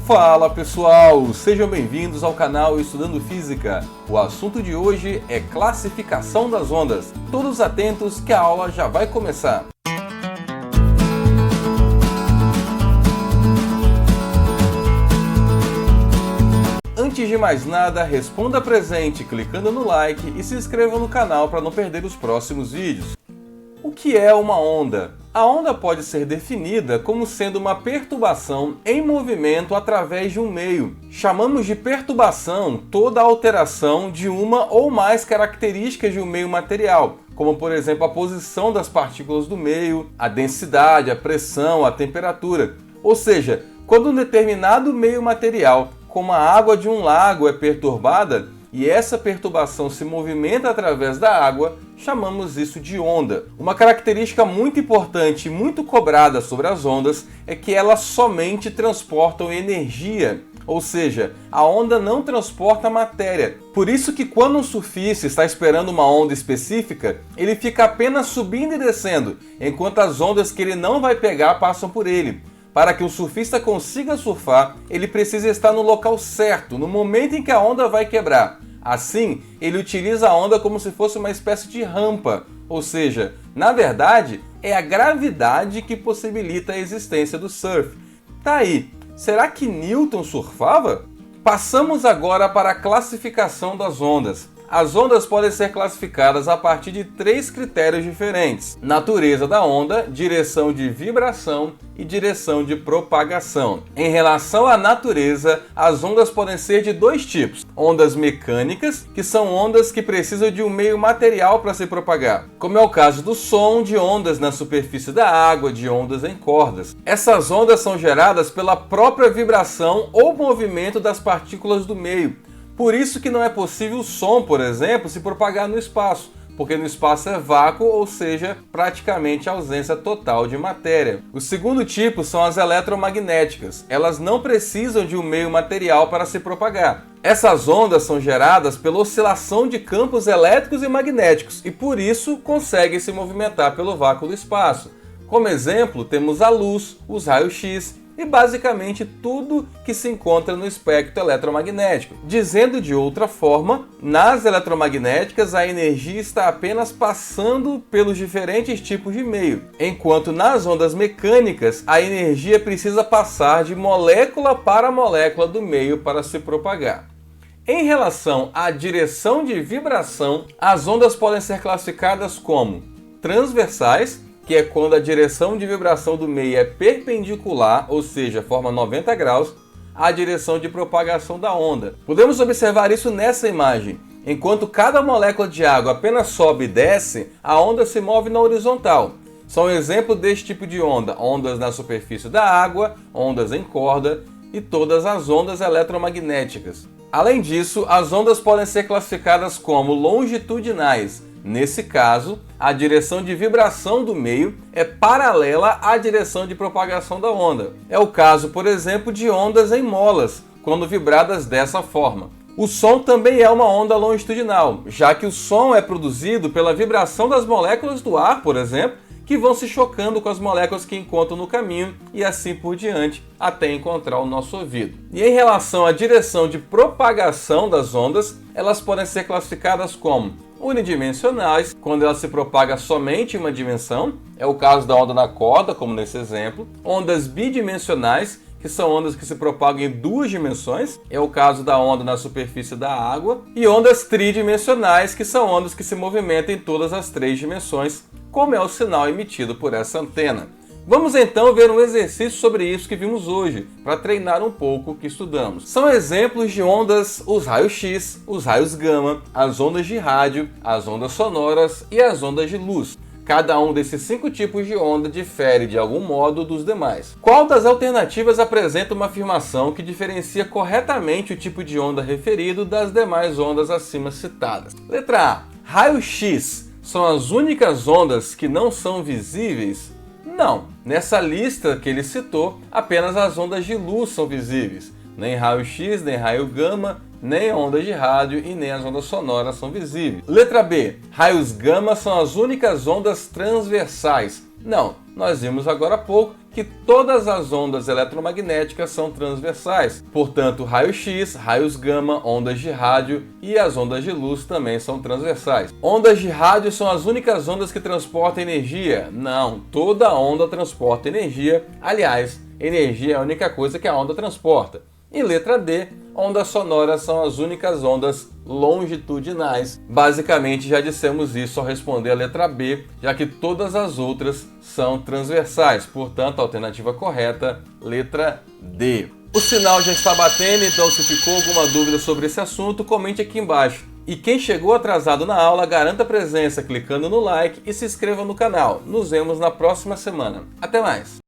Fala pessoal, sejam bem-vindos ao canal Estudando Física. O assunto de hoje é classificação das ondas. Todos atentos que a aula já vai começar. Antes de mais nada, responda presente clicando no like e se inscreva no canal para não perder os próximos vídeos. O que é uma onda? A onda pode ser definida como sendo uma perturbação em movimento através de um meio. Chamamos de perturbação toda alteração de uma ou mais características de um meio material, como por exemplo a posição das partículas do meio, a densidade, a pressão, a temperatura. Ou seja, quando um determinado meio material, como a água de um lago, é perturbada, e essa perturbação se movimenta através da água, chamamos isso de onda. Uma característica muito importante e muito cobrada sobre as ondas é que elas somente transportam energia, ou seja, a onda não transporta matéria. Por isso que quando um surfista está esperando uma onda específica, ele fica apenas subindo e descendo, enquanto as ondas que ele não vai pegar passam por ele. Para que um surfista consiga surfar, ele precisa estar no local certo, no momento em que a onda vai quebrar. Assim, ele utiliza a onda como se fosse uma espécie de rampa, ou seja, na verdade, é a gravidade que possibilita a existência do surf. Tá aí, será que Newton surfava? Passamos agora para a classificação das ondas. As ondas podem ser classificadas a partir de 3 critérios diferentes: natureza da onda, direção de vibração e direção de propagação. Em relação à natureza, as ondas podem ser de 2 tipos: ondas mecânicas, que são ondas que precisam de um meio material para se propagar, como é o caso do som, de ondas na superfície da água, de ondas em cordas. Essas ondas são geradas pela própria vibração ou movimento das partículas do meio. Por isso que não é possível o som, por exemplo, se propagar no espaço, porque no espaço é vácuo, ou seja, praticamente ausência total de matéria. O segundo tipo são as eletromagnéticas. Elas não precisam de um meio material para se propagar. Essas ondas são geradas pela oscilação de campos elétricos e magnéticos e por isso conseguem se movimentar pelo vácuo do espaço. Como exemplo, temos a luz, os raios-x, e basicamente tudo que se encontra no espectro eletromagnético. Dizendo de outra forma, nas eletromagnéticas a energia está apenas passando pelos diferentes tipos de meio, enquanto nas ondas mecânicas a energia precisa passar de molécula para molécula do meio para se propagar. Em relação à direção de vibração, as ondas podem ser classificadas como transversais, que é quando a direção de vibração do meio é perpendicular, ou seja, forma 90 graus, à direção de propagação da onda. Podemos observar isso nessa imagem. Enquanto cada molécula de água apenas sobe e desce, a onda se move na horizontal. São exemplos deste tipo de onda: ondas na superfície da água, ondas em corda e todas as ondas eletromagnéticas. Além disso, as ondas podem ser classificadas como longitudinais. Nesse caso, a direção de vibração do meio é paralela à direção de propagação da onda. É o caso, por exemplo, de ondas em molas, quando vibradas dessa forma. O som também é uma onda longitudinal, já que o som é produzido pela vibração das moléculas do ar, por exemplo, que vão se chocando com as moléculas que encontram no caminho e assim por diante, até encontrar o nosso ouvido. E em relação à direção de propagação das ondas, elas podem ser classificadas como unidimensionais, quando ela se propaga somente em uma dimensão, é o caso da onda na corda, como nesse exemplo. Ondas bidimensionais, que são ondas que se propagam em 2 dimensões, é o caso da onda na superfície da água. E ondas tridimensionais, que são ondas que se movimentam em todas as 3 dimensões, como é o sinal emitido por essa antena. Vamos então ver um exercício sobre isso que vimos hoje, para treinar um pouco o que estudamos. São exemplos de ondas os raios-x, os raios gama, as ondas de rádio, as ondas sonoras e as ondas de luz. Cada um desses 5 tipos de onda difere de algum modo dos demais. Qual das alternativas apresenta uma afirmação que diferencia corretamente o tipo de onda referido das demais ondas acima citadas? Letra A. Raio-x são as únicas ondas que não são visíveis? Não. Nessa lista que ele citou, apenas as ondas de luz são visíveis. Nem raio-x, nem raio gama, nem ondas de rádio e nem as ondas sonoras são visíveis. Letra B. Raios gama são as únicas ondas transversais. Não, nós vimos agora há pouco que todas as ondas eletromagnéticas são transversais. Portanto, raio-x, raios gama, ondas de rádio e as ondas de luz também são transversais. Ondas de rádio são as únicas ondas que transportam energia? Não, toda onda transporta energia. Aliás, energia é a única coisa que a onda transporta. E letra D, ondas sonoras são as únicas ondas longitudinais. Basicamente já dissemos isso ao responder a letra B, já que todas as outras são transversais. Portanto, a alternativa correta, letra D. O sinal já está batendo, então se ficou alguma dúvida sobre esse assunto, comente aqui embaixo. E quem chegou atrasado na aula, garanta a presença clicando no like e se inscreva no canal. Nos vemos na próxima semana. Até mais!